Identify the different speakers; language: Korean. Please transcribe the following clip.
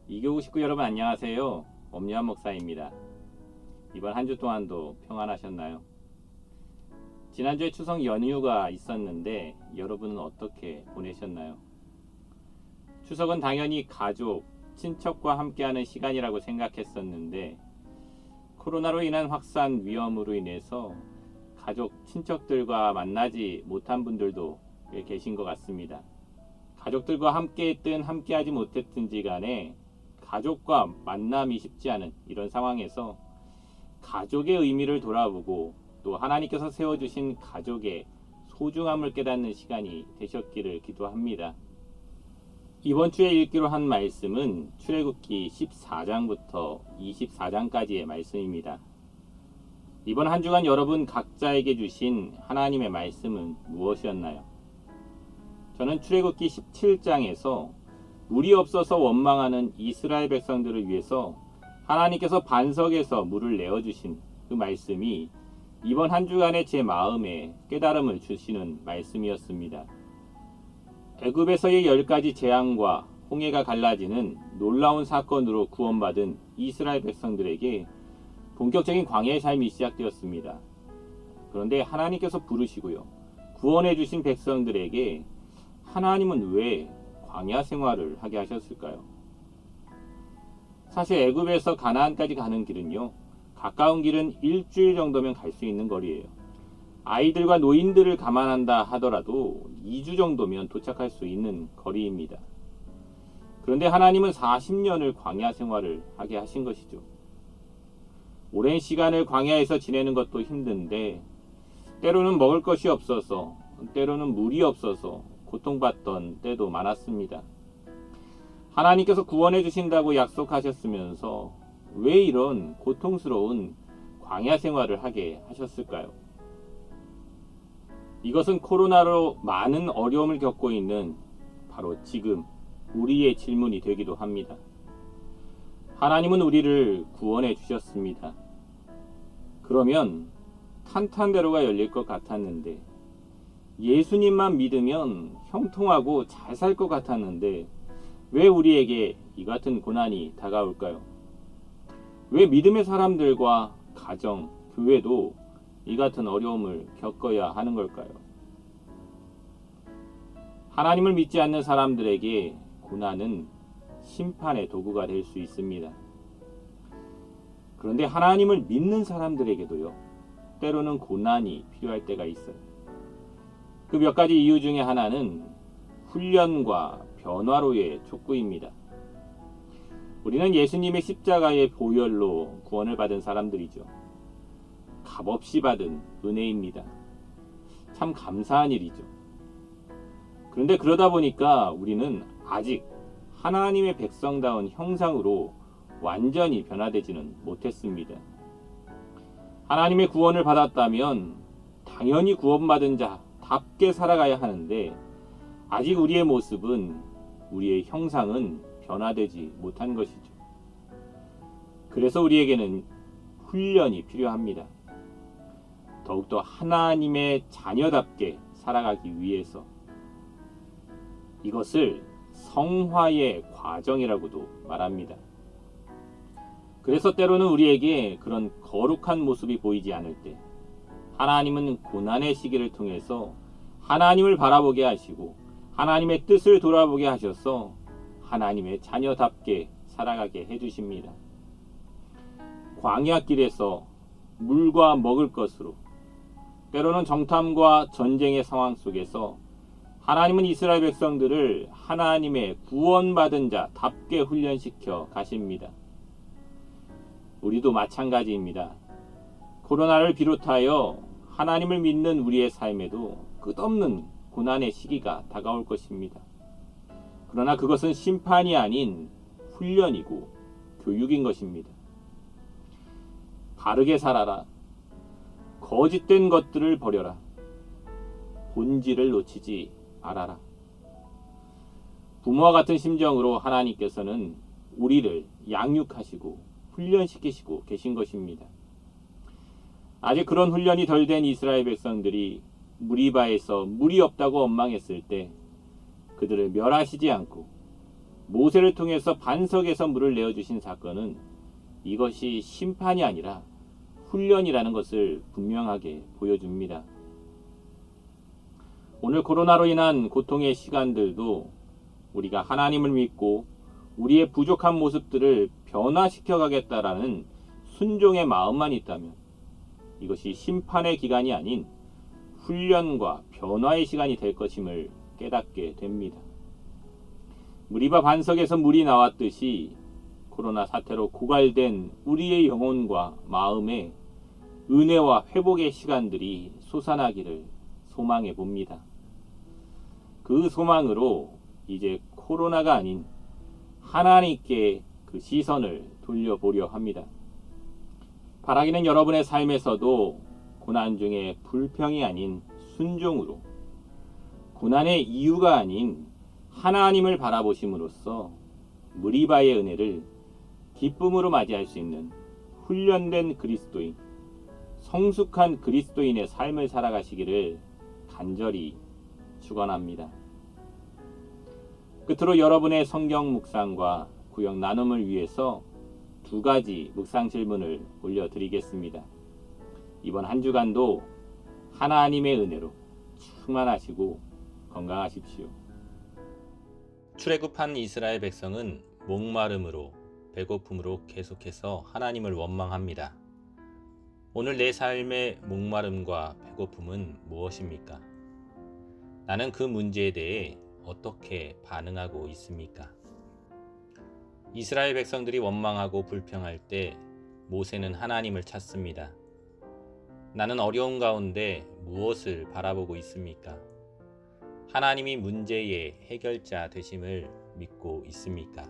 Speaker 1: 이교구 식구 여러분 안녕하세요. 엄요한 목사입니다. 이번 한 주 동안도 평안하셨나요? 지난주에 추석 연휴가 있었는데 여러분은 어떻게 보내셨나요? 추석은 당연히 가족, 친척과 함께하는 시간이라고 생각했었는데 코로나로 인한 확산 위험으로 인해서 가족, 친척들과 만나지 못한 분들도 꽤 계신 것 같습니다. 가족들과 함께했든 함께하지 못했든지 간에 가족과 만남이 쉽지 않은 이런 상황에서 가족의 의미를 돌아보고 또 하나님께서 세워주신 가족의 소중함을 깨닫는 시간이 되셨기를 기도합니다. 이번 주에 읽기로 한 말씀은 출애굽기 14장부터 24장까지의 말씀입니다. 이번 한 주간 여러분 각자에게 주신 하나님의 말씀은 무엇이었나요? 저는 출애굽기 17장에서 물이 없어서 원망하는 이스라엘 백성들을 위해서 하나님께서 반석에서 물을 내어주신 그 말씀이 이번 한 주간의 제 마음에 깨달음을 주시는 말씀이었습니다. 애굽에서의 10가지 재앙과 홍해가 갈라지는 놀라운 사건으로 구원받은 이스라엘 백성들에게 본격적인 광야의 삶이 시작되었습니다. 그런데 하나님께서 부르시고요. 구원해 주신 백성들에게 하나님은 왜 광야 생활을 하게 하셨을까요? 사실 애굽에서 가나안까지 가는 길은요. 가까운 길은 일주일 정도면 갈 수 있는 거리예요. 아이들과 노인들을 감안한다 하더라도 2주 정도면 도착할 수 있는 거리입니다. 그런데 하나님은 40년을 광야 생활을 하게 하신 것이죠. 오랜 시간을 광야에서 지내는 것도 힘든데 때로는 먹을 것이 없어서 때로는 물이 없어서 고통받던 때도 많았습니다. 하나님께서 구원해 주신다고 약속하셨으면서 왜 이런 고통스러운 광야 생활을 하게 하셨을까요? 이것은 코로나로 많은 어려움을 겪고 있는 바로 지금 우리의 질문이 되기도 합니다. 하나님은 우리를 구원해 주셨습니다. 그러면 탄탄대로가 열릴 것 같았는데 예수님만 믿으면 형통하고 잘 살 것 같았는데 왜 우리에게 이 같은 고난이 다가올까요? 왜 믿음의 사람들과 가정, 교회도 이 같은 어려움을 겪어야 하는 걸까요? 하나님을 믿지 않는 사람들에게 고난은 심판의 도구가 될 수 있습니다. 그런데 하나님을 믿는 사람들에게도요, 때로는 고난이 필요할 때가 있어요. 그 몇 가지 이유 중에 하나는 훈련과 변화로의 촉구입니다. 우리는 예수님의 십자가의 보혈로 구원을 받은 사람들이죠. 값없이 받은 은혜입니다. 참 감사한 일이죠. 그런데 그러다 보니까 우리는 아직 하나님의 백성다운 형상으로 완전히 변화되지는 못했습니다. 하나님의 구원을 받았다면 당연히 구원받은 자답게 살아가야 하는데 아직 우리의 모습은, 우리의 형상은 변화되지 못한 것이죠. 그래서 우리에게는 훈련이 필요합니다. 더욱더 하나님의 자녀답게 살아가기 위해서. 이것을 성화의 과정이라고도 말합니다. 그래서 때로는 우리에게 그런 거룩한 모습이 보이지 않을 때 하나님은 고난의 시기를 통해서 하나님을 바라보게 하시고 하나님의 뜻을 돌아보게 하셔서 하나님의 자녀답게 살아가게 해주십니다. 광야길에서 물과 먹을 것으로, 때로는 정탐과 전쟁의 상황 속에서 하나님은 이스라엘 백성들을 하나님의 구원받은 자답게 훈련시켜 가십니다. 우리도 마찬가지입니다. 코로나를 비롯하여 하나님을 믿는 우리의 삶에도 끝없는 고난의 시기가 다가올 것입니다. 그러나 그것은 심판이 아닌 훈련이고 교육인 것입니다. 바르게 살아라. 거짓된 것들을 버려라. 본질을 놓치지 말아라. 부모와 같은 심정으로 하나님께서는 우리를 양육하시고 훈련시키시고 계신 것입니다. 아직 그런 훈련이 덜 된 이스라엘 백성들이 무리바에서 물이 없다고 원망했을 때 그들을 멸하시지 않고 모세를 통해서 반석에서 물을 내어주신 사건은 이것이 심판이 아니라 훈련이라는 것을 분명하게 보여줍니다. 오늘 코로나로 인한 고통의 시간들도 우리가 하나님을 믿고 우리의 부족한 모습들을 변화시켜 가겠다라는 순종의 마음만 있다면 이것이 심판의 기간이 아닌 훈련과 변화의 시간이 될 것임을 깨닫게 됩니다. 무리바 반석에서 물이 나왔듯이 코로나 사태로 고갈된 우리의 영혼과 마음에 은혜와 회복의 시간들이 솟아나기를 소망해 봅니다. 그 소망으로 이제 코로나가 아닌 하나님께 그 시선을 돌려보려 합니다. 바라기는 여러분의 삶에서도 고난 중에 불평이 아닌 순종으로, 고난의 이유가 아닌 하나님을 바라보심으로써 무리바의 은혜를 기쁨으로 맞이할 수 있는 훈련된 그리스도인, 성숙한 그리스도인의 삶을 살아가시기를 간절히 축원합니다. 끝으로 여러분의 성경 묵상과 구역 나눔을 위해서 2가지 묵상 질문을 올려드리겠습니다. 이번 한 주간도 하나님의 은혜로 충만하시고 건강하십시오. 출애굽한 이스라엘 백성은 목마름으로 배고픔으로 계속해서 하나님을 원망합니다. 오늘 내 삶의 목마름과 배고픔은 무엇입니까? 나는 그 문제에 대해 어떻게 반응하고 있습니까? 이스라엘 백성들이 원망하고 불평할 때 모세는 하나님을 찾습니다. 나는 어려운 가운데 무엇을 바라보고 있습니까? 하나님이 문제의 해결자 되심을 믿고 있습니까?